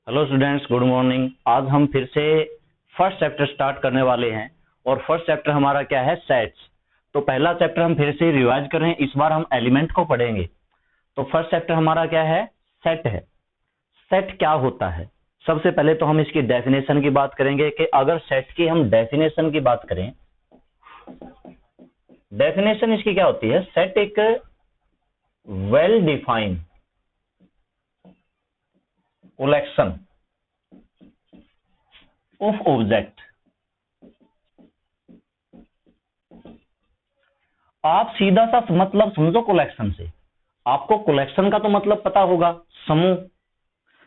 Hello students, good morning. आज हम फिर से फर्स्ट चैप्टर स्टार्ट करने वाले हैं और फर्स्ट चैप्टर हमारा क्या है? सेट्स। तो पहला चैप्टर हम फिर से रिवाइज कर रहे हैं, इस बार हम एलिमेंट को पढ़ेंगे। तो फर्स्ट चैप्टर हमारा क्या है? सेट है। सेट क्या होता है? सबसे पहले तो हम इसकी डेफिनेशन की बात करेंगे कि अगर सेट की हम डेफिनेशन की बात करें, डेफिनेशन इसकी क्या होती है? सेट एक well defined collection of object। आप सीधा सा मतलब समझो कलेक्शन से। आपको कलेक्शन का तो मतलब पता होगा, समूह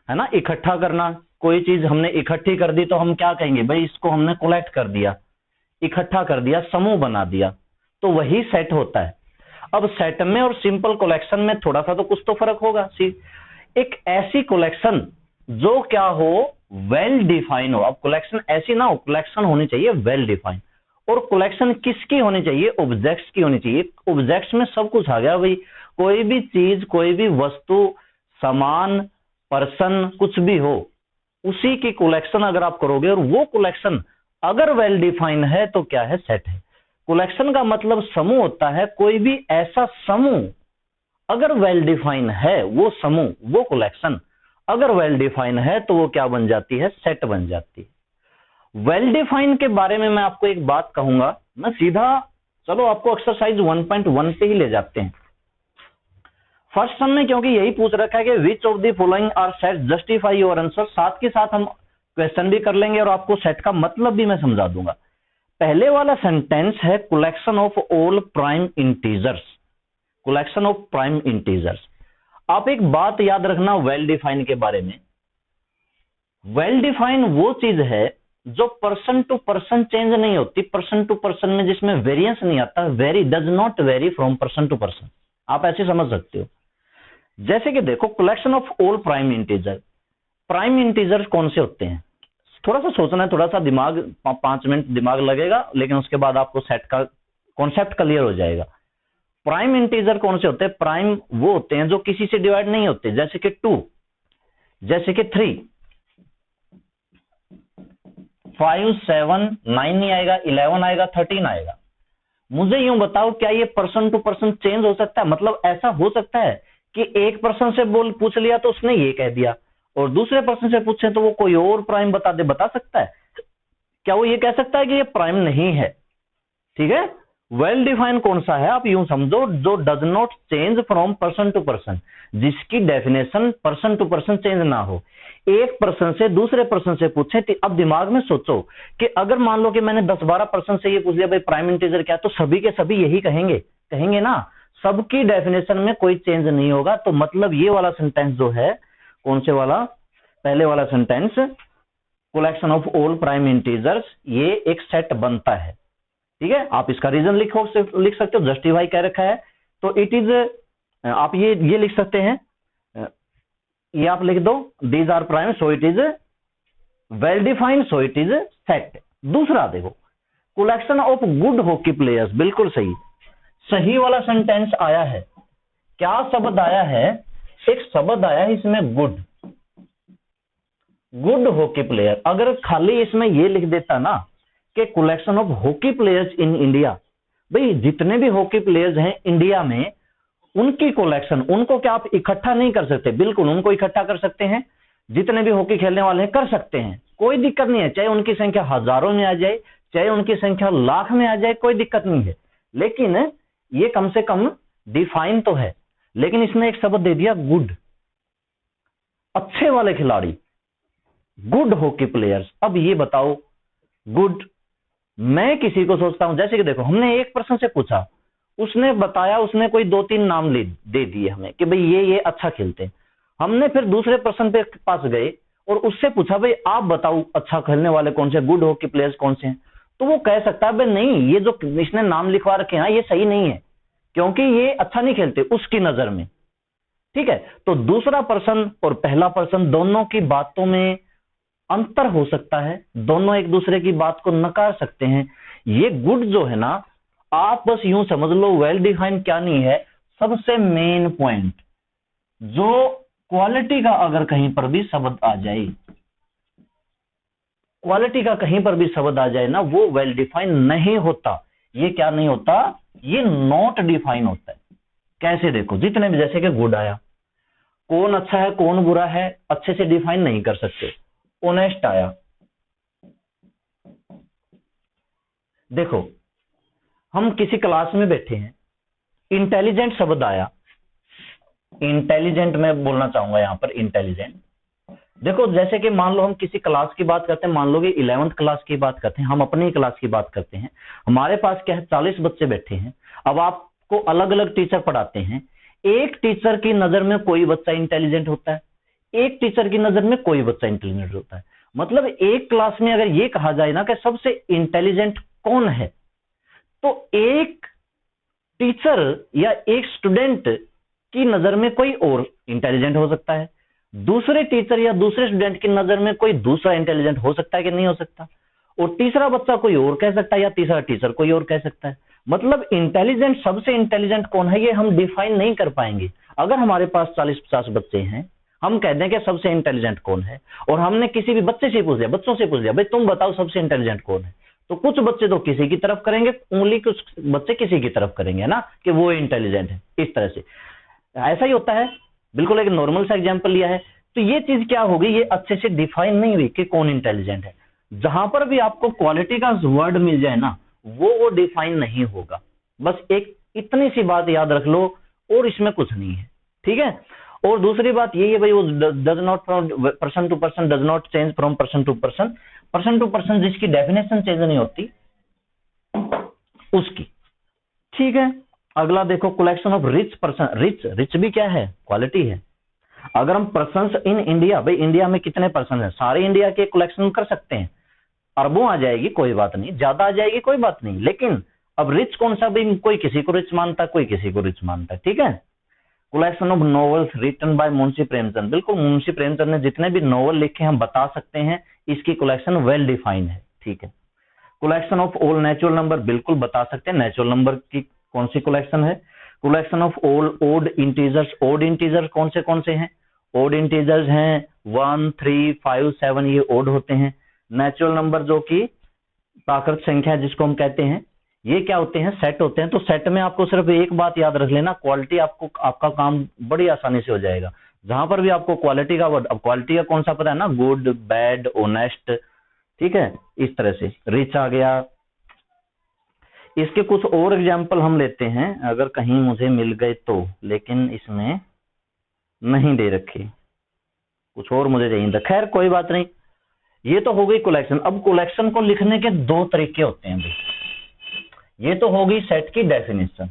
है ना, इकट्ठा करना। कोई चीज हमने इकट्ठी कर दी तो हम क्या कहेंगे? भाई इसको हमने कलेक्ट कर दिया, इकट्ठा कर दिया, समूह बना दिया, तो वही सेट होता है। अब सेट में और सिंपल कलेक्शन में थोड़ा सा तो कुछ तो फर्क होगा। एक ऐसी कलेक्शन जो क्या हो? वेल डिफाइन हो। अब कलेक्शन ऐसी ना हो, कलेक्शन होनी चाहिए वेल डिफाइन। और कलेक्शन किसकी होनी चाहिए? ऑब्जेक्ट्स की होनी चाहिए। ऑब्जेक्ट्स में सब कुछ आ गया भाई, कोई भी चीज, कोई भी वस्तु, सामान, पर्सन, कुछ भी हो, उसी की कलेक्शन अगर आप करोगे और वो कलेक्शन अगर वेल डिफाइन है तो क्या है? सेट है। कलेक्शन का मतलब समूह होता है। कोई भी ऐसा समूह अगर वेल डिफाइन है, वो समूह, वो कलेक्शन अगर वेल डिफाइन है तो वो क्या बन जाती है? सेट बन जाती है। वेल डिफाइन के बारे में मैं आपको एक बात कहूंगा। मैं सीधा चलो आपको एक्सरसाइज 1.1 पे ही ले जाते हैं। फर्स्ट सम में क्योंकि यही पूछ रखा है कि which of the following are set, justify your answer. साथ के साथ हम क्वेश्चन भी कर लेंगे और आपको सेट का मतलब भी मैं समझा दूंगा। पहले वाला सेंटेंस है collection of all prime integers. Collection of prime integers. आप एक बात याद रखना वेल डिफाइन के बारे में। वेल डिफाइन वो चीज है जो पर्सन टू पर्सन चेंज नहीं होती। पर्सन टू पर्सन में जिसमें वेरिएंस नहीं आता, vary does not vary from person to person. आप ऐसे समझ सकते हो। जैसे कि देखो, collection of all prime integer. Prime integers कौन से होते हैं? थोड़ा सा सोचना है, थोड़ा सा दिमाग, 5 मिनट दिमाग लगेगा, लेकिन उसके बाद आपको सेट का कॉन्सेप्ट क्लियर हो जाएगा। प्राइम इंटीजर कौन से होते हैं? प्राइम वो होते हैं जो किसी से डिवाइड नहीं होते, जैसे कि 2, जैसे कि 3, 5, 7, 9 नहीं आएगा, 11 आएगा, 13 आएगा। मुझे यूं बताओ, क्या ये पर्सन टू पर्सन चेंज हो सकता है? मतलब ऐसा हो सकता है कि एक पर्सन से पूछ लिया तो उसने ये कह दिया, और दूसरे पर्सन से पूछे तो वो कोई और प्राइम बता सकता है? क्या वो ये कह सकता है कि ये प्राइम नहीं है? ठीक है। वेल डिफाइन कौन सा है? आप यूं समझो, जो does not change from person to person, जिसकी definition person to person change ना हो। एक पर्सन से दूसरे पर्सन से पूछे, अब दिमाग में सोचो कि अगर मान लो कि मैंने 10-12 पर्सन से ये पूछ लिया भाई प्राइम इंटीजर क्या, तो सभी के सभी यही कहेंगे ना। सबकी डेफिनेशन में कोई चेंज नहीं होगा। तो मतलब ये वाला सेंटेंस जो है, कौन से वाला? पहले वाला sentence, collection of all prime integers, ये एक सेट बनता है। ठीक है। आप इसका रीजन लिख सकते हो, जस्टिफाई कह रखा है तो इट इज, आप ये लिख सकते हैं, ये आप लिख दो, these are prime so it is well defined so it is set. दूसरा देखो, collection of good hockey players. बिल्कुल सही, सही वाला सेंटेंस आया है। क्या शब्द आया है? एक शब्द आया है इसमें, गुड हॉकी प्लेयर। अगर खाली इसमें ये लिख देता ना कि collection of hockey players in India, भाई जितने भी हॉकी प्लेयर्स हैं इंडिया में, उनकी कलेक्शन, उनको क्या आप इकट्ठा नहीं कर सकते? बिल्कुल उनको इकट्ठा कर सकते हैं। जितने भी हॉकी खेलने वाले हैं कर सकते हैं, कोई दिक्कत नहीं है। चाहे उनकी संख्या हजारों में आ जाए, चाहे उनकी संख्या लाख में आ जाए, कोई दिक्कत नहीं है। लेकिन ये कम से कम डिफाइन तो है। लेकिन इसने एक शब्द दे दिया गुड, अच्छे वाले खिलाड़ी, गुड हॉकी प्लेयर्स। अब ये बताओ, गुड, मैं किसी को सोचता हूं, जैसे कि देखो, हमने एक पर्सन से पूछा, उसने बताया, उसने कोई 2-3 नाम दे दिए हमें कि भाई ये अच्छा खेलते हैं। हमने फिर दूसरे पर्सन पे पास गए और उससे पूछा भाई आप बताओ अच्छा खेलने वाले कौन से, गुड हॉकी प्लेयर्स कौन से हैं? तो वो कह सकता है भाई नहीं, ये जो इसने नाम लिखवा रखे हैं ये सही नहीं है, क्योंकि ये अच्छा नहीं खेलते उसकी नजर में। ठीक है। तो दूसरा पर्सन और पहला पर्सन दोनों की बातों में अंतर हो सकता है, दोनों एक दूसरे की बात को नकार सकते हैं। ये गुड जो है ना, आप बस यूं समझ लो, वेल डिफाइंड क्या नहीं है, सबसे मेन पॉइंट जो क्वालिटी का अगर कहीं पर भी शब्द आ जाए, क्वालिटी का कहीं पर भी शब्द आ जाए ना, वो वेल डिफाइन नहीं होता। ये क्या नहीं होता, ये नॉट डिफाइन होता है। कैसे, देखो जितने भी, जैसे कि गुड आया, कौन अच्छा है कौन बुरा है अच्छे से डिफाइन नहीं कर सकते। ऑनेस्ट आया, देखो हम किसी क्लास में बैठे हैं, इंटेलिजेंट शब्द आया, इंटेलिजेंट मैं बोलना चाहूंगा यहां पर, इंटेलिजेंट। देखो जैसे कि मान लो हम किसी क्लास की बात करते हैं, मान लो कि 11th क्लास की बात करते हैं, हम अपनी क्लास की बात करते हैं, हमारे पास क्या है 40 बच्चे बैठे हैं। अब आपको अलग अलग टीचर पढ़ाते हैं, एक टीचर की नजर में कोई बच्चा इंटेलिजेंट होता है, एक टीचर की नजर में कोई बच्चा इंटेलिजेंट होता है। मतलब एक क्लास में अगर ये कहा जाए ना कि सबसे इंटेलिजेंट कौन है, तो एक टीचर या एक स्टूडेंट की नजर में कोई और इंटेलिजेंट हो सकता है, दूसरे टीचर या दूसरे स्टूडेंट की नजर में कोई दूसरा इंटेलिजेंट हो सकता है कि नहीं हो सकता, और तीसरा बच्चा कोई और कह सकता है या तीसरा टीचर कोई और कह सकता है। मतलब इंटेलिजेंट, सबसे इंटेलिजेंट कौन है ये हम डिफाइन नहीं कर पाएंगे। अगर हमारे पास 40-50 बच्चे हैं, हम कह दें कि सबसे इंटेलिजेंट कौन है, और हमने किसी भी बच्चे से पूछ लिया, बच्चों से पूछ लिया भाई तुम बताओ सबसे इंटेलिजेंट कौन है, तो कुछ बच्चे तो किसी की तरफ करेंगे उंगली, कुछ बच्चे किसी की तरफ करेंगे ना कि वो इंटेलिजेंट है। इस तरह से ऐसा ही होता है, बिल्कुल एक नॉर्मल सा एग्जांपल लिया है। तो ये चीज क्या होगी, ये अच्छे से डिफाइन नहीं हुई कि कौन इंटेलिजेंट है। जहां पर भी आपको क्वालिटी का वर्ड मिल जाए ना, वो डिफाइन नहीं होगा। बस एक इतनी सी बात याद रख लो, और इसमें कुछ नहीं है, ठीक है। और दूसरी बात ये है भाई, वो does not from person to person, does not change from person to person, person to person जिसकी डेफिनेशन चेंज नहीं होती उसकी, ठीक है। अगला देखो, collection of rich person. Rich, rich भी क्या है, क्वालिटी है। अगर हम पर्सन्स इन इंडिया, भाई इंडिया में कितने पर्सन है, सारे इंडिया के कलेक्शन कर सकते हैं, अरबों आ जाएगी कोई बात नहीं, ज्यादा आ जाएगी कोई बात नहीं, लेकिन अब रिच कौन सा, भाई कोई किसी को रिच मानता है, कोई किसी को रिच मानता है, ठीक है। Collection of novels written by Munshi Premchand, बिल्कुल मुंशी प्रेमचंद ने जितने भी नॉवल लिखे हम बता सकते हैं, इसकी कलेक्शन वेल डिफाइंड है, ठीक है। Collection of all natural number, बिल्कुल बता सकते हैं नेचुरल नंबर की कौन सी कलेक्शन है। Collection of all odd integers, odd integers कौन से हैं, ओड इंटीजर्स हैं 1, 3, 5, 7, ये ओड होते हैं। नेचुरल नंबर जो कि प्राकृत संख्या जिसको हम कहते हैं, ये क्या होते हैं, सेट होते हैं। तो सेट में आपको सिर्फ एक बात याद रख लेना, क्वालिटी, आपको आपका काम बड़ी आसानी से हो जाएगा। जहां पर भी आपको क्वालिटी का वर्ड, अब क्वालिटी का कौन सा पता है ना, गुड, बैड, ऑनेस्ट, ठीक है। इस तरह से रिच आ गया। इसके कुछ और एग्जाम्पल हम लेते हैं, अगर कहीं मुझे मिल गए तो, लेकिन इसमें नहीं दे रखे, कुछ और मुझे चाहिए था, खैर कोई बात नहीं। ये तो हो गई कलेक्शन। अब कलेक्शन को लिखने के दो तरीके होते हैं भाई, ये तो होगी सेट की डेफिनेशन।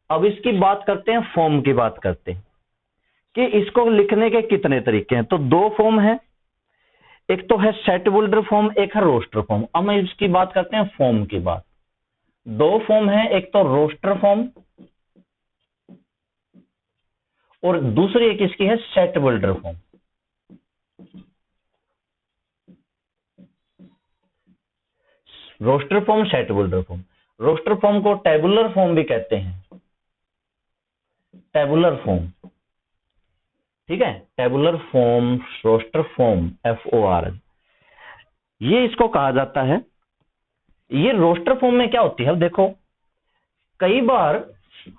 अब इसकी बात करते हैं, फॉर्म की बात करते हैं कि इसको लिखने के कितने तरीके हैं। तो दो फॉर्म है, एक तो है सेट बिल्डर फॉर्म, एक है रोस्टर फॉर्म। अब मैं इसकी बात करते हैं फॉर्म की बात। दो फॉर्म है, एक तो रोस्टर फॉर्म और दूसरी एक इसकी है set builder form. Roster form, set builder form. Roster form को टेबुलर फॉर्म भी कहते हैं, टेबुलर फॉर्म, ठीक है। Tabular form, roster form, FOR, ये इसको कहा जाता है। ये रोस्टर फॉर्म में क्या होती है, अब देखो कई बार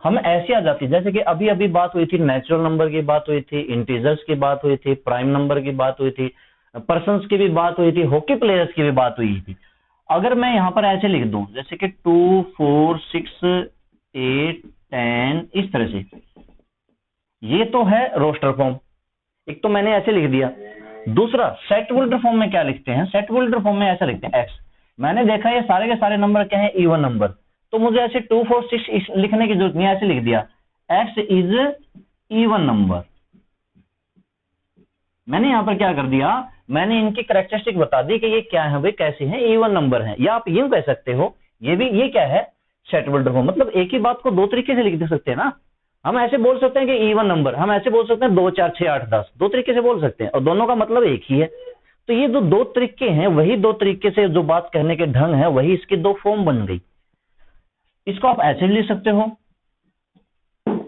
हम ऐसे आ जाती है, जैसे कि अभी अभी बात हुई थी, नेचुरल नंबर की बात हुई थी, इंटीजर्स की बात हुई थी, प्राइम नंबर की बात हुई थी, पर्सन्स की भी बात हुई थी, हॉकी प्लेयर्स की भी बात हुई थी। अगर मैं यहां पर ऐसे लिख दूं जैसे कि 2, 4, 6, 8, 10, इस तरह से, ये तो है रोस्टर फॉर्म, एक तो मैंने ऐसे लिख दिया। दूसरा सेट बिल्डर फॉर्म में क्या लिखते हैं, सेट बिल्डर फॉर्म में ऐसा लिखते हैं एक्स। मैंने देखा ये सारे के सारे नंबर क्या है, इवन नंबर, तो मुझे ऐसे 2, 4, 6 लिखने की जरूरत नहीं, ऐसे लिख दिया एक्स इज इवन नंबर। मैंने यहां पर क्या कर दिया, मैंने इनकी कैरेक्टरिस्टिक बता दी कि ये क्या है भाई, कैसे हैं, इवन नंबर है। या आप यूं कह सकते हो, ये भी, ये क्या है, सेट बिल्डर फॉर्म। मतलब एक ही बात को दो तरीके से लिख दे सकते हैं ना, हम ऐसे बोल सकते हैं कि इवन नंबर, हम ऐसे बोल सकते हैं 2, 4, 6, 8, 10, दो तरीके से बोल सकते हैं और दोनों का मतलब एक ही है। तो ये जो दो तरीके हैं, वही दो तरीके से जो बात कहने के ढंग है, वही इसकी दो फॉर्म बन गई। इसको आप ऐसे भी लिख सकते हो,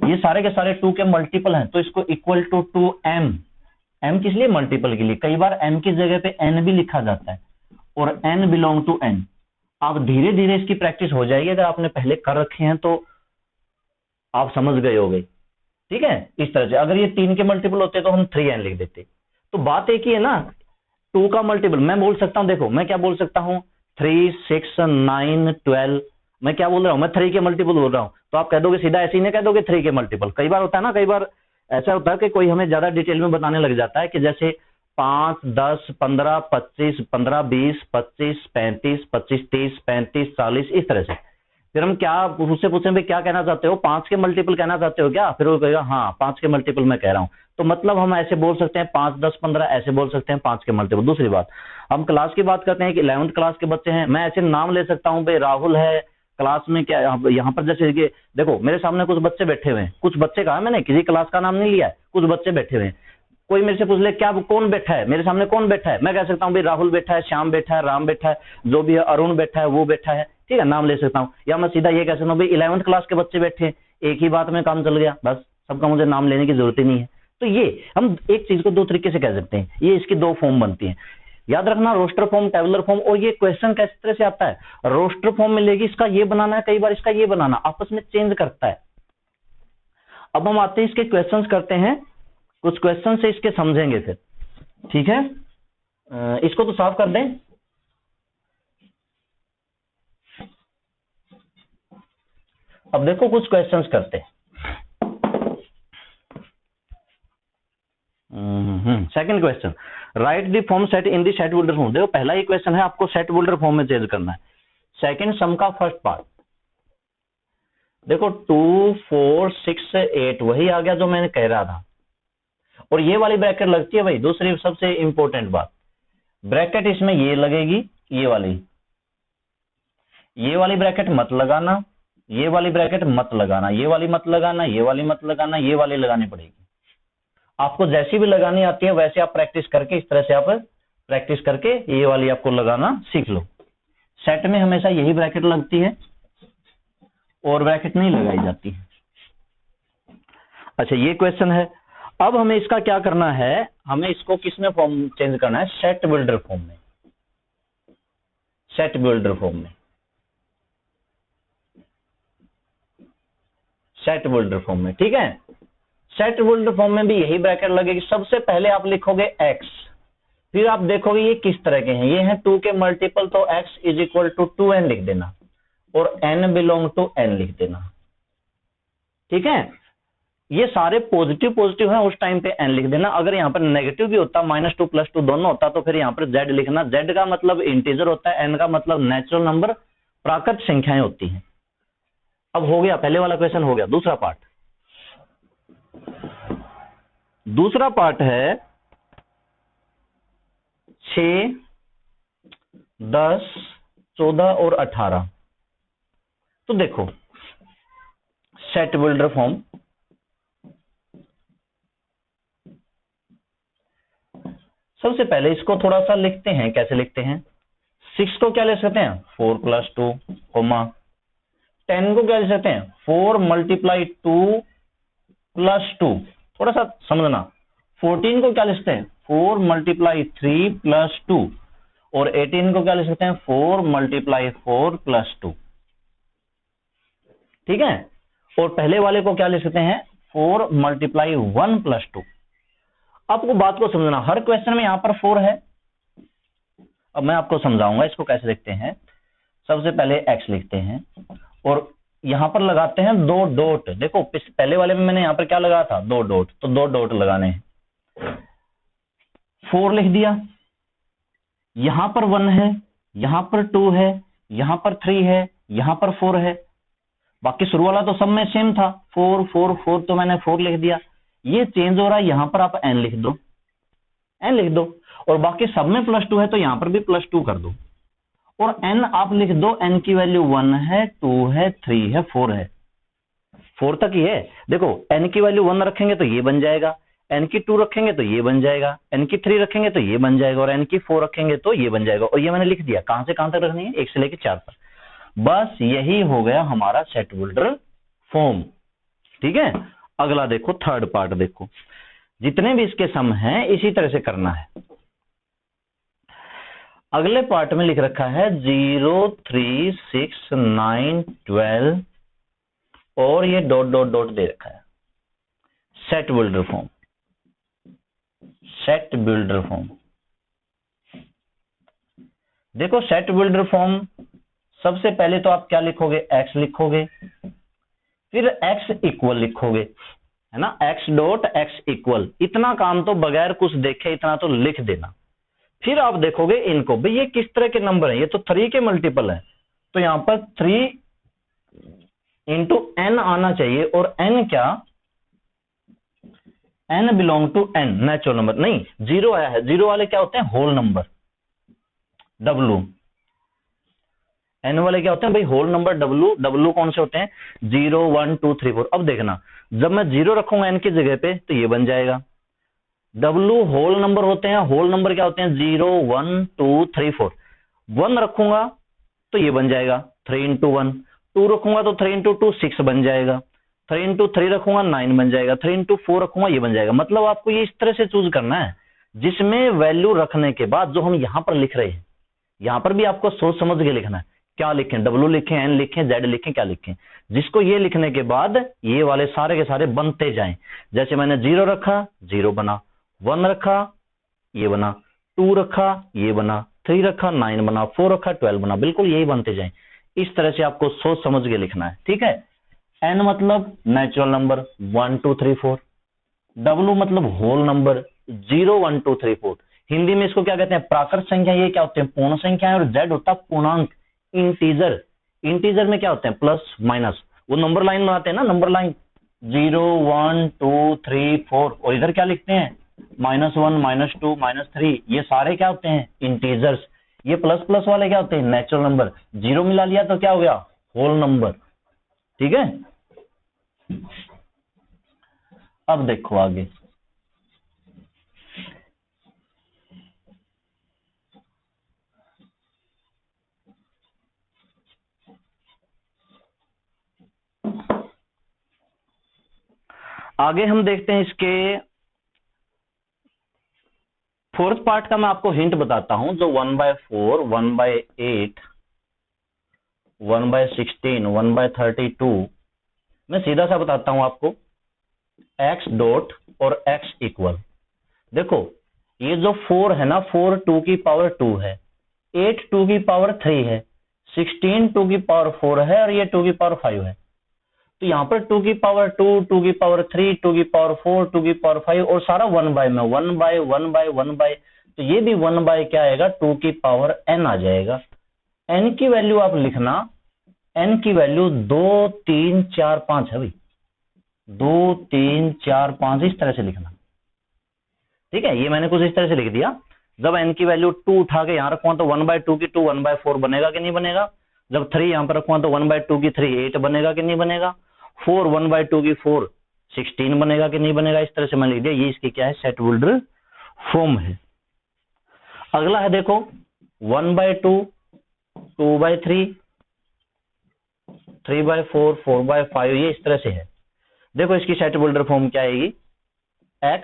ये सारे के सारे 2 के मल्टीपल हैं, तो इसको इक्वल टू 2m। m किस लिए? मल्टीपल के लिए। कई बार m की जगह पे n भी लिखा जाता है, और n बिलोंग टू n। आप धीरे धीरे इसकी प्रैक्टिस हो जाएगी, अगर आपने पहले कर रखे हैं तो आप समझ गए होंगे। ठीक है, इस तरह से अगर ये 3 के मल्टीपल होते तो हम 3n लिख देते। तो बात एक ही है ना, 2 का मल्टीपल मैं बोल सकता हूं, देखो मैं क्या बोल सकता हूं, 3, 6, 9, 12। मैं क्या बोल रहा हूं, मैं 3 के मल्टीपल बोल रहा हूं। तो आप कह दोगे सीधा ऐसे ही नहीं कह दोगे 3 के मल्टीपल। कई बार होता है ना, कई बार ऐसा होता है कि कोई हमें ज्यादा डिटेल में बताने लग जाता है कि जैसे 5, 10, 15, 25, 15, 20, 25, 35, 25, 30, 35, 40, इस तरह से। फिर हम क्या उससे पूछें भाई क्या कहना चाहते हो, 5 के मल्टीपल कहना चाहते हो क्या? फिर वो कहेगा हाँ 5 के मल्टीपल मैं कह रहा हूं। तो मतलब हम ऐसे बोल सकते हैं 5, 10, 15 ऐसे बोल सकते हैं 5 के मल्टीपल। दूसरी बात, हम क्लास की बात करते हैं कि 11th क्लास के बच्चे हैं, मैं ऐसे नाम ले सकता हूं भाई राहुल है क्लास में, क्या यहाँ पर जैसे देखो मेरे सामने कुछ बच्चे बैठे हुए हैं, कुछ बच्चे कहा मैंने किसी क्लास का नाम नहीं लिया है, कुछ बच्चे बैठे हुए हैं। कोई मेरे से पूछ ले क्या कौन बैठा है मेरे सामने, कौन बैठा है? मैं कह सकता हूँ भाई राहुल बैठा है, श्याम बैठा है, राम बैठा है, जो भी है, अरुण बैठा है, वो बैठा है। ठीक है, नाम ले सकता हूँ। या मैं सीधा ये कह सकता हूँ भाई 11th क्लास के बच्चे बैठे हैं, एक ही बात में काम चल गया, बस सबका मुझे नाम लेने की जरूरत ही नहीं है। तो ये हम एक चीज को 2 तरीके से कह सकते हैं, ये इसकी 2 फॉर्म बनती है। याद रखना, रोस्टर फॉर्म, टेबुलर फॉर्म। और ये क्वेश्चन किस तरह से आता है, रोस्टर फॉर्म मिलेगी, इसका ये बनाना है, कई बार इसका ये बनाना, आपस में चेंज करता है। अब हम आते हैं इसके क्वेश्चंस करते हैं, कुछ क्वेश्चन से इसके समझेंगे फिर। ठीक है, इसको तो साफ कर दें। अब देखो कुछ क्वेश्चंस करते हैं। Second question, right the form set in the set builder form. देखो पहला ही क्वेश्चन है, आपको सेट बिल्डर फॉर्म में चेंज करना है। सेकंड सम का फर्स्ट पार्ट देखो 2, 4, 6, 8 वही आ गया जो मैंने कह रहा था। और ये वाली ब्रैकेट लगती है भाई, दूसरी सबसे इंपॉर्टेंट बात, ब्रैकेट इसमें ये लगेगी, ये वाली ब्रैकेट मत लगाना, ये वाली ब्रैकेट मत लगाना, ये वाली मत लगाना, ये वाली मत लगाना, ये वाली लगानी पड़ेगी। आपको जैसी भी लगानी आती है वैसे आप प्रैक्टिस करके, इस तरह से आप प्रैक्टिस करके ये वाली आपको लगाना सीख लो। सेट में हमेशा यही ब्रैकेट लगती है और ब्रैकेट नहीं लगाई जाती है। अच्छा ये क्वेश्चन है। अब हमें इसका क्या करना है, हमें इसको किसमें फॉर्म चेंज करना है, सेट बिल्डर फॉर्म में। सेट बिल्डर फॉर्म में, सेट बिल्डर फॉर्म में। ठीक है, सेट बिल्डर फॉर्म में भी यही ब्रैकेट लगेगी। सबसे पहले आप लिखोगे x, फिर आप देखोगे ये किस तरह के हैं, ये हैं 2 के मल्टीपल, तो x is equal to 2n लिख देना और n बिलोंग टू n लिख देना। ठीक है, ये सारे पॉजिटिव हैं, उस टाइम पे n लिख देना। अगर यहाँ पर नेगेटिव भी होता, -2 +2 दोनों होता, तो फिर यहाँ पर z लिखना। z का मतलब इंटीजर होता है, n का मतलब नेचुरल नंबर, प्राकृत संख्याएं होती हैं। अब हो गया पहले वाला क्वेश्चन, हो गया। दूसरा पार्ट है 6, 10, 14 और 18। तो देखो सेट बिल्डर फॉर्म, सबसे पहले इसको थोड़ा सा लिखते हैं। कैसे लिखते हैं, 6 को क्या ले सकते हैं 4 + 2, 10 को क्या ले सकते हैं 4 × 2 + 2, थोड़ा सा समझना। 14 को क्या ले सकते हैं 4 × 3 + 2, और 18 को क्या ले सकते हैं 4 × 4 + 2। ठीक है, और पहले वाले को क्या ले सकते हैं 4 × 1 + 2। आपको बात को समझना, हर क्वेश्चन में यहां पर 4 है। अब मैं आपको समझाऊंगा इसको कैसे लिखते हैं। सबसे पहले x लिखते हैं और यहां पर लगाते हैं 2 डॉट। देखो पहले वाले में मैंने यहां पर क्या लगाया था 2 डॉट, तो 2 डॉट लगाने हैं। 4 लिख दिया, यहां पर 1 है, यहां पर 2 है, यहां पर 3 है, यहां पर 4 है। बाकी शुरू वाला तो सब में सेम था, 4 4 4, तो मैंने 4 लिख दिया। ये चेंज हो रहा है, यहां पर आप n लिख दो, n लिख दो, और बाकी सब में +2 है तो यहां पर भी +2 कर दो, और n आप लिख दो। n की वैल्यू 1 है, 2 है, 3 है, 4 है, 4 तक ही है। देखो n की वैल्यू 1 रखेंगे तो ये बन जाएगा, n की 2 रखेंगे तो ये बन जाएगा, n की 3 रखेंगे तो ये बन जाएगा, और n की 4 रखेंगे तो ये बन जाएगा। और ये मैंने लिख दिया, कहां से कहां तक रखनी है 1 से लेकर 4 तक। बस यही हो गया हमारा सेट बिल्डर फॉर्म। ठीक है, अगला देखो, थर्ड पार्ट देखो, जितने भी इसके सम हैं इसी तरह से करना है। अगले पार्ट में लिख रखा है 0 3 6 9 12 और ये डॉट डॉट डॉट दे रखा है। Set builder form, set builder form. देखो सेट बिल्डर फॉर्म, सबसे पहले तो आप क्या लिखोगे, x लिखोगे, फिर x इक्वल लिखोगे, है ना, x डॉट x इक्वल। इतना काम तो बगैर कुछ देखे इतना तो लिख देना। फिर आप देखोगे इनको, भाई ये किस तरह के नंबर है, ये तो 3 के मल्टीपल है, तो यहां पर 3 इंटू n आना चाहिए। और n क्या, n belong to n, natural number नहीं, 0 आया है, 0 वाले क्या होते हैं, होल नंबर, w। n वाले क्या होते हैं भाई, होल नंबर, w। w कौन से होते हैं, 0 1 2 3 4। अब देखना, जब मैं 0 रखूंगा n की जगह पे तो ये बन जाएगा। w होल नंबर होते हैं, होल नंबर क्या होते हैं, 0 1 2 3 4। 1 रखूंगा तो ये बन जाएगा 3 इंटू 1, 2 रखूंगा तो 3 इंटू 2 6 बन जाएगा, 3 इंटू 3 रखूंगा 9 बन जाएगा, 3 इंटू 4 रखूंगा ये बन जाएगा। मतलब आपको ये इस तरह से चूज करना है, जिसमें वैल्यू रखने के बाद जो हम यहां पर लिख रहे हैं, यहां पर भी आपको सोच समझ के लिखना है। क्या लिखें, w लिखें, n लिखें, z लिखें, क्या लिखें, जिसको ये लिखने के बाद ये वाले सारे के सारे बनते जाएं। जैसे मैंने 0 रखा, 0 बना, 1 रखा, ये बना, 2 रखा, ये बना, 3 रखा, 9 बना, 4 रखा, 12 बना। बिल्कुल यही बनते जाएं। इस तरह से आपको सोच समझ के लिखना है, ठीक है। n मतलब नेचुरल नंबर 1 2 3 4, w मतलब होल नंबर 0 1 2 3 4। हिंदी में इसको क्या कहते हैं, प्राकृत संख्या। ये क्या होते हैं, पूर्ण संख्या है। और z होता है पूर्णांक, इंटीजर। इंटीजर में क्या होते हैं, प्लस माइनस। वो नंबर लाइन बनाते हैं ना, नंबर लाइन 0 1 2 3 4, और इधर क्या लिखते हैं, -1 -2 -3। ये सारे क्या होते हैं, इंटीजर्स। ये प्लस प्लस वाले क्या होते हैं, नेचुरल नंबर। 0 मिला लिया तो क्या हो गया, होल नंबर, ठीक है। अब देखो आगे, आगे हम देखते हैं इसके फोर्थ पार्ट का। मैं आपको हिंट बताता हूं, जो 1/4 1/8 1/16 1/32, मैं सीधा सा बताता हूं आपको, x डॉट और x इक्वल। देखो ये जो 4 है ना, 4 2 की पावर 2 है, 8 2 की पावर 3 है, 16 2 की पावर 4 है, और ये 2 की पावर 5 है। तो यहाँ पर 2 की पावर 2 2 की पावर 3 2 की पावर 4 2 की पावर 5, और सारा 1 बाय में 1 बाय 1 बाय 1 बाय, तो ये भी 1 बाय क्या आएगा, 2 की पावर n आ जाएगा। n की वैल्यू आप लिखना, n की वैल्यू 2 3 4 5 है भाई, 2 3 4 5 इस तरह से लिखना, ठीक है। ये मैंने कुछ इस तरह से लिख दिया। जब n की वैल्यू 2 उठा के यहां रखूंगा तो 1/2 की 2 1/4 बनेगा कि नहीं बनेगा। जब 3 यहां पर रखूंगा तो 1/2 की 3 8 बनेगा कि नहीं बनेगा। 4 1/2 की 4 16 बनेगा कि नहीं बनेगा। इस तरह से मैंने लिख दिया। ये इसकी क्या है, सेट बिल्डर फॉर्म है। अगला है देखो 1/2 2/3 3/4 4/5, ये इस तरह से है। देखो इसकी सेट बिल्डर फॉर्म क्या आएगी, x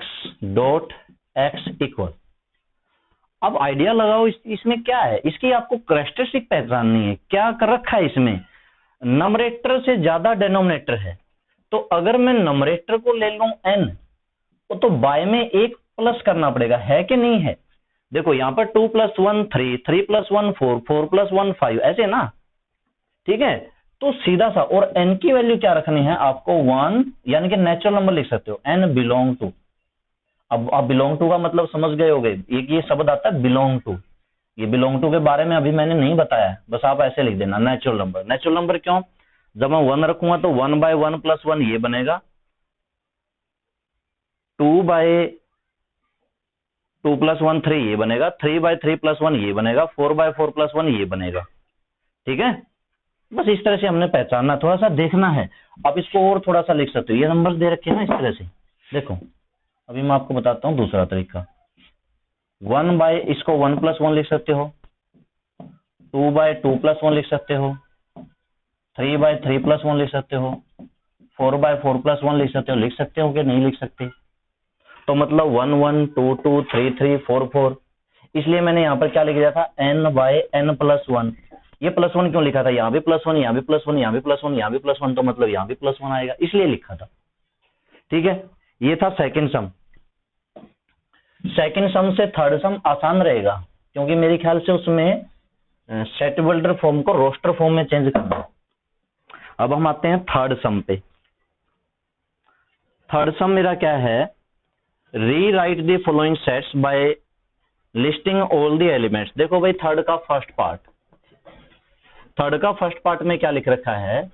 डॉट x इक्वल। अब आइडिया लगाओ इसमें क्या है, इसकी आपको कैरेक्टरिस्टिक पहचाननी है। क्या कर रखा है इसमें, नंबरेटर से ज्यादा डिनोमिनेटर है। तो अगर मैं नंबरेटर को ले लूं n, तो बाय में एक प्लस करना पड़ेगा, है कि नहीं है। देखो यहां पर 2 + 1 3 3 + 1 4 4 + 1 5, ऐसे ना, ठीक है। तो सीधा सा, और n की वैल्यू क्या रखनी है आपको, 1, यानी कि नेचुरल नंबर लिख सकते हो, n बिलोंग टू। अब आप बिलोंग टू का मतलब समझ गए होंगे, एक ये शब्द आता है बिलोंग टू। ये बिलोंग टू के बारे में अभी मैंने नहीं बताया, बस आप ऐसे लिख देना नेचुरल नंबर। नेचुरल नंबर क्यों, जब मैं 1 रखूंगा तो 1/1 + 1 ये बनेगा, 2/2 + 1 3 ये बनेगा, 3/3 + 1 ये बनेगा, 4/4 + 1 ये बनेगा, ठीक है। बस इस तरह से हमने पहचानना, थोड़ा सा देखना है। आप इसको और थोड़ा सा लिख सकते हो, ये नंबर दे रखे हैं ना इस तरह से। देखो अभी मैं आपको बताता हूं दूसरा तरीका। इसको 1 + 1 लिख सकते हो, 2/2 + 1 लिख सकते हो, 3/3 + 1 लिख सकते हो, 4/4 + 1 लिख सकते हो कि नहीं लिख सकते? तो मतलब 1 1 2 2 3 3 4 4, इसलिए मैंने यहाँ पर क्या लिख दिया था, n/n+1। ये +1 क्यों लिखा था? यहाँ भी +1, यहाँ भी +1, यहाँ भी +1, यहाँ भी +1, तो मतलब यहाँ भी +1 आएगा, इसलिए लिखा था। ठीक है, ये था सेकंड सम। सेकंड सम से थर्ड सम आसान रहेगा, क्योंकि मेरे ख्याल से उसमें सेट बिल्डर फॉर्म को रोस्टर फॉर्म में चेंज करना है। अब हम आते हैं थर्ड सम पे। थर्ड सम मेरा क्या है, rewrite the following sets by listing all the elements. देखो भाई, थर्ड का फर्स्ट पार्ट में क्या लिख रखा है,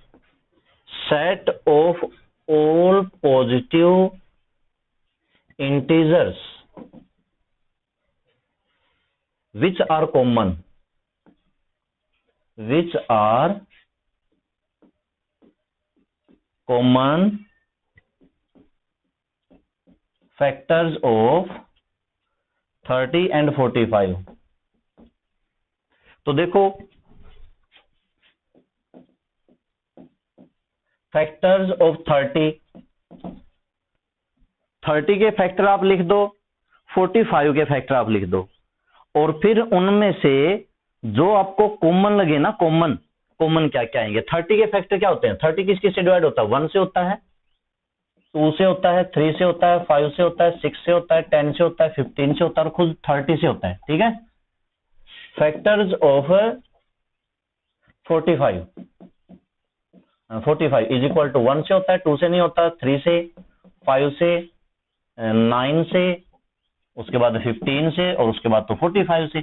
set of all positive integers which are common factors of 30 and 45। तो देखो, फैक्टर्स ऑफ 30 के फैक्टर आप लिख दो, 45 के फैक्टर आप लिख दो, और फिर उनमें से जो आपको कॉमन लगे ना, कॉमन क्या क्या आएंगे। 30 के फैक्टर क्या होते हैं, 30 किसके से डिवाइड होता है, 1 से होता है, 2 से होता है, 3 से होता है, 5 से होता है, 6 से होता है, 10 से होता है, 15 से होता है, और खुद 30 से होता है। ठीक है, factors of 45 is equal to 1 से होता है, 2 से नहीं होता, 3 से, 5 से, 9 से, उसके बाद 15 से, और उसके बाद तो 45 से।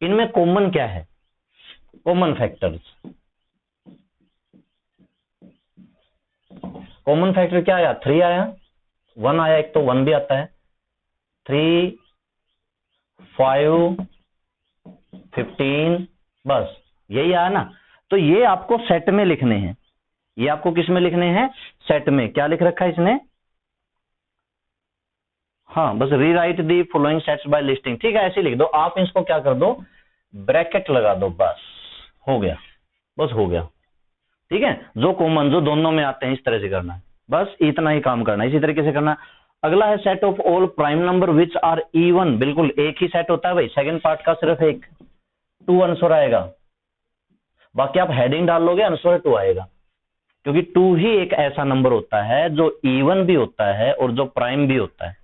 इनमें कॉमन क्या है, कॉमन फैक्टर्स, कॉमन फैक्टर क्या आया, 3 आया, 1 आया, एक तो 1 भी आता है, 3 5 15, बस यही आया ना। तो ये आपको सेट में लिखने हैं, ये आपको किस में लिखने हैं, सेट में। क्या लिख रखा है इसने, हाँ, बस rewrite the following sets by listing. ठीक है, ऐसे लिख दो आप, इसको क्या कर दो, ब्रैकेट लगा दो, बस हो गया, बस हो गया। ठीक है, जो कॉमन, जो दोनों में आते हैं, इस तरह से करना है, बस इतना ही काम करना है, इसी तरीके से करना है। अगला है set of all prime number which are even. बिल्कुल एक ही सेट होता है भाई, सेकंड पार्ट का सिर्फ एक 2 आंसर आएगा, बाकी आप हेडिंग डाल लोगे, आंसर 2 आएगा, क्योंकि 2 ही एक ऐसा नंबर होता है जो इवन भी होता है और जो प्राइम भी होता है।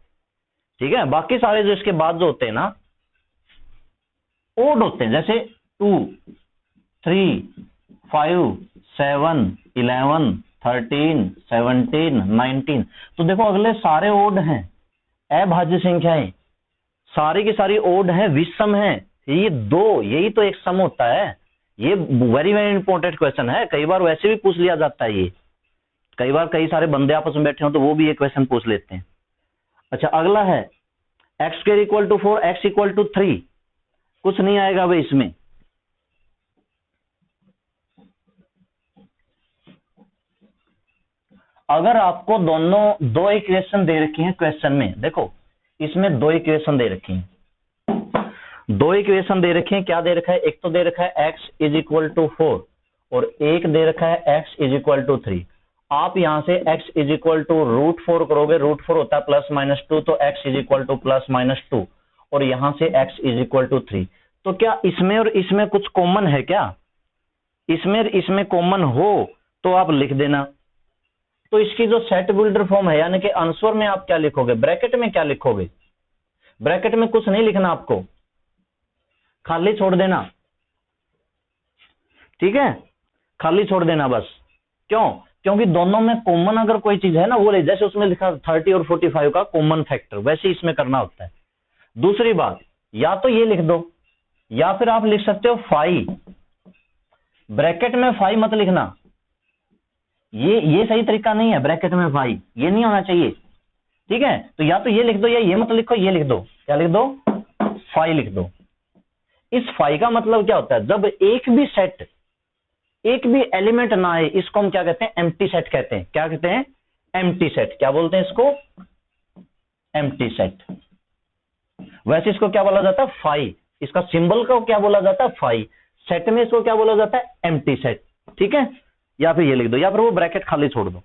ठीक है, बाकी सारे जो इसके बाद जो होते हैं ना, ओड होते हैं, जैसे 2 3 5 7 11 13 17 19। तो देखो अगले सारे ओड हैं, अभाज्य संख्याएं, सारी की सारी ओड है, विषम है। ये 2, यही तो एक सम होता है। ये वेरी वेरी इंपॉर्टेंट क्वेश्चन है, कई बार वैसे भी पूछ लिया जाता है। ये कई बार कई सारे बंदे आपस में बैठे हो तो वो भी ये क्वेश्चन पूछ लेते हैं। अच्छा, अगला है x² = 4, x = 3। कुछ नहीं आएगा भाई इसमें। अगर आपको दोनों 2 इक्वेशन दे रखी हैं क्वेश्चन में, देखो इसमें 2 इक्वेशन दे रखी हैं, 2 इक्वेशन दे रखी हैं। क्या दे रखा है, एक तो दे रखा है x = 4 और एक दे रखा है x = 3। आप यहां से x = √4 करोगे, √4 होता है +-2, तो x = +-2, और यहां से x = 3। तो क्या इसमें और इसमें कुछ कॉमन है क्या, इसमें और इसमें कॉमन हो तो आप लिख देना। तो इसकी जो सेट बिल्डर फॉर्म है, यानी कि आंसर में आप क्या लिखोगे, ब्रैकेट में क्या लिखोगे, ब्रैकेट में कुछ नहीं लिखना, आपको खाली छोड़ देना। ठीक है, खाली छोड़ देना बस। क्यों, क्योंकि दोनों में कॉमन अगर कोई चीज है ना, वो ले, जैसे उसमें लिखा 30 और 45 का कॉमन फैक्टर, वैसे इसमें करना होता है। दूसरी बात, या तो ये लिख दो, या फिर आप लिख सकते हो 5, ब्रैकेट में 5 मत लिखना, ये सही तरीका नहीं है, ब्रैकेट में 5 ये नहीं होना चाहिए। ठीक है, तो या तो ये लिख दो, या ये मत लिखो, ये लिख दो, क्या लिख दो, 5 लिख दो। इस 5 का मतलब क्या होता है, जब एक भी सेट, एक भी एलिमेंट ना आए, इसको हम क्या कहते हैं, एम्प्टी सेट कहते हैं। क्या कहते हैं, एम्प्टी सेट। क्या बोलते हैं इसको, एम्प्टी सेट। वैसे इसको क्या बोला जाता है, 5, इसका सिंबल को क्या बोला जाता है, 5, सेट में इसको क्या बोला जाता है, एम्प्टी सेट। ठीक है, या फिर ये लिख दो, या फिर वो ब्रैकेट खाली छोड़ दो।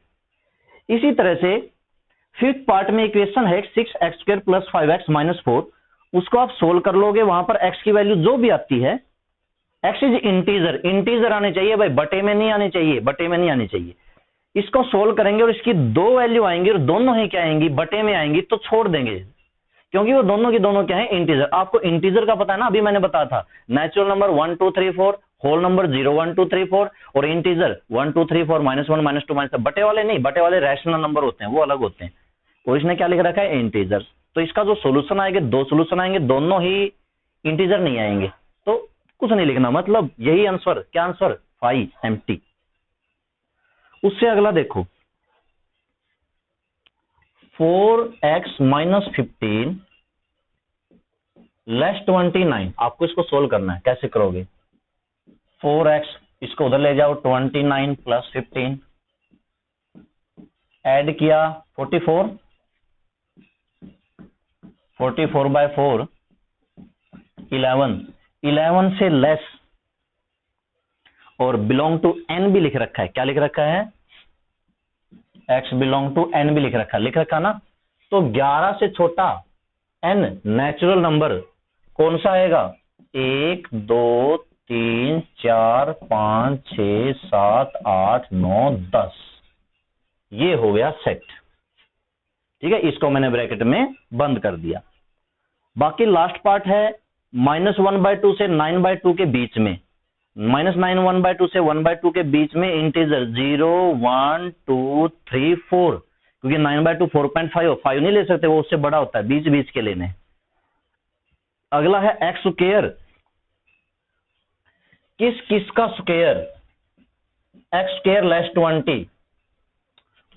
इसी तरह से फिफ्थ पार्ट में इक्वेशन है 6x² + 5x - 4, उसको आप सोल्व कर लोगे, वहां पर x की वैल्यू जो भी आती है, x इज इंटीजर, इंटीजर आने चाहिए भाई, बटे में नहीं आनी चाहिए, बटे में नहीं आनी चाहिए। इसको सोल्व करेंगे और इसकी दो वैल्यू आएंगी और दोनों ही क्या आएंगी, बटे में आएंगी, तो छोड़ देंगे, क्योंकि वो दोनों की दोनों क्या है, इंटीजर। आपको इंटीजर का पता है ना, अभी मैंने बताया था, नेचुरल नंबर 1 2 3 4, होल नंबर 0 1 2 3 4, और इंटीजर 1 2 3 4 -1 -2 -3। बटे वाले नहीं, बटे वाले रैशनल नंबर होते हैं, वो अलग होते हैं। और इसने क्या लिख रखा है, इंटीजर। तो इसका जो सोल्यूशन आएंगे, दो सोल्यूशन आएंगे, दोनों ही इंटीजर नहीं आएंगे, तो कुछ नहीं लिखना, मतलब यही आंसर, क्या आंसर, 5 एम्प्टी। उससे अगला देखो, 4x - 15 लेस 29, आपको इसको सोल्व करना है। कैसे करोगे, 4x इसको उधर ले जाओ, 29 + 15 ऐड किया 44, 44/4 11 से लेस, और बिलोंग टू n भी लिख रखा है। क्या लिख रखा है, x बिलोंग टू n भी लिख रखा ना। तो 11 से छोटा n नेचुरल नंबर कौन सा आएगा, 1 2 3 4 5 6 7 8 9 10, ये हो गया सेट। ठीक है, इसको मैंने ब्रैकेट में बंद कर दिया। बाकी लास्ट पार्ट है -1/2 से 9/2 के बीच में, -9 1/2 से 1/2 के बीच में इंटीजर 0 1 2 3 4, क्योंकि 9/2 4.5 हो, 5 नहीं ले सकते, वो उससे बड़ा होता है, बीच बीच के लेने। अगला है एक्स स्क्वायर, किस का स्क्वायर, x² लेस 20।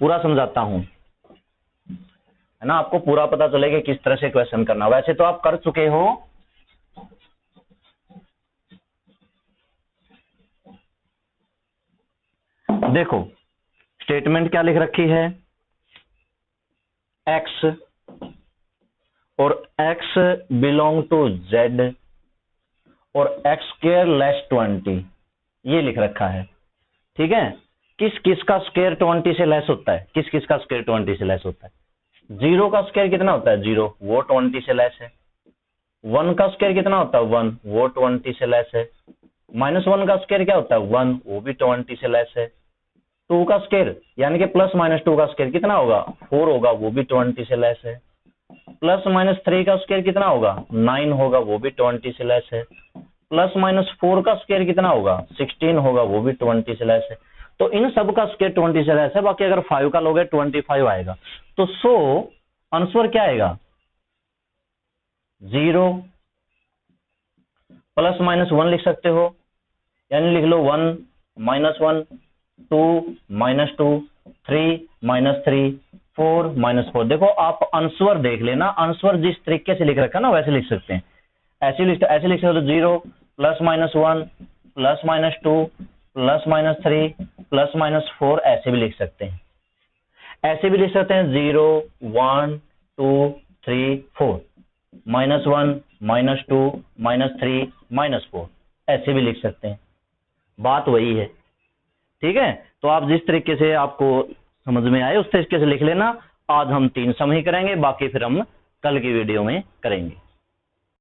पूरा समझाता हूं, है ना, आपको पूरा पता चलेगा किस तरह से क्वेश्चन करना। वैसे तो आप कर चुके हो, देखो स्टेटमेंट क्या लिख रखी है, x और x बिलोंग टू z और x² लेस 20, ये लिख रखा है। ठीक है, किस का स्क्वायर 20 से लेस होता है, किस का स्क्वायर 20 से लेस होता है, 0 का स्क्वायर कितना होता है 0, वो 20 से लेस है। 1 का स्क्वायर कितना होता है 1, वो 20 से लेस है। -1 का स्क्वायर क्या होता है 1, वो भी 20 से लेस है। 2 का स्क्वायर यानी कि +-2 का स्क्वायर कितना होगा 4 होगा, वो भी 20 से लेस है। +-3 का स्क्वायर कितना होगा 9 होगा, वो भी 20 से लेस है। +-4 का स्क्वायर कितना होगा 16 होगा, वो भी 20 से लेस है। तो इन सब का स्क्वायर 20 से लेस है। बाकी अगर 5 का लोगे 25 आएगा। तो आंसर क्या आएगा 0 +-1 लिख सकते हो, यानी लिख लो 1 -1 2 -2 3 -3 4 -4। देखो आप आंसर देख लेना, आंसर जिस तरीके से लिख रखा ना वैसे लिख सकते हैं। ऐसे लिख सकते हो 0 +-1 +-2 +-3 +-4, ऐसे भी लिख सकते हैं। ऐसे भी लिख सकते हैं 0 1 2 3 4 -1 -2 -3 -4, ऐसे भी लिख सकते हैं। बात वही है। ठीक है, तो आप जिस तरीके से आपको समझ में आए उस तरीके से लिख लेना। आज हम 3 सम ही करेंगे, बाकी फिर हम कल की वीडियो में करेंगे।